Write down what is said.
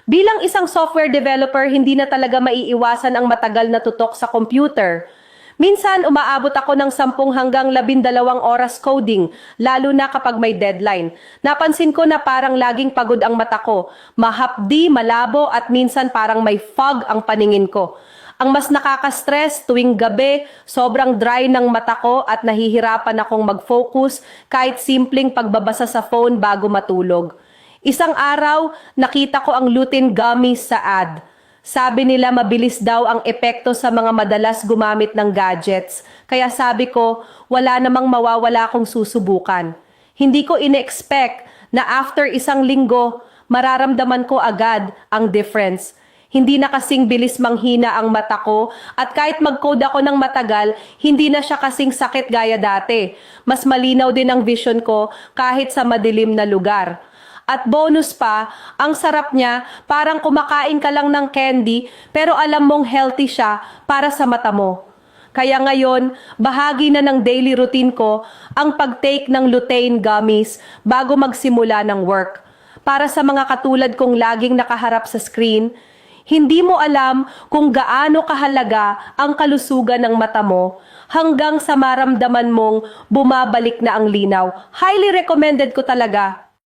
Bilang isang software developer, hindi na talaga maiiwasan ang matagal na tutok sa computer. Minsan, umaabot ako ng 10 hanggang 12 oras coding, lalo na kapag may deadline. Napansin ko na parang laging pagod ang mata ko, mahapdi, malabo at minsan parang may fog ang paningin ko. Ang mas nakaka-stress tuwing gabi, sobrang dry ng mata ko at nahihirapan akong mag-focus kahit simpleng pagbabasa sa phone bago matulog. Isang araw, nakita ko ang lutein gummies sa ad. Sabi nila mabilis daw ang epekto sa mga madalas gumamit ng gadgets. Kaya sabi ko, wala namang mawawala kung susubukan. Hindi ko ine-expect na after isang linggo, mararamdaman ko agad ang difference. Hindi na kasing bilis manghina ang mata ko at kahit mag-code ako ng matagal, hindi na siya kasing sakit gaya dati. Mas malinaw din ang vision ko kahit sa madilim na lugar. At bonus pa, ang sarap niya, parang kumakain ka lang ng candy pero alam mong healthy siya para sa mata mo. Kaya ngayon, bahagi na ng daily routine ko ang pag-take ng lutein gummies bago magsimula ng work. Para sa mga katulad kong laging nakaharap sa screen, hindi mo alam kung gaano kahalaga ang kalusugan ng mata mo hanggang sa maramdaman mong bumabalik na ang linaw. Highly recommended ko talaga.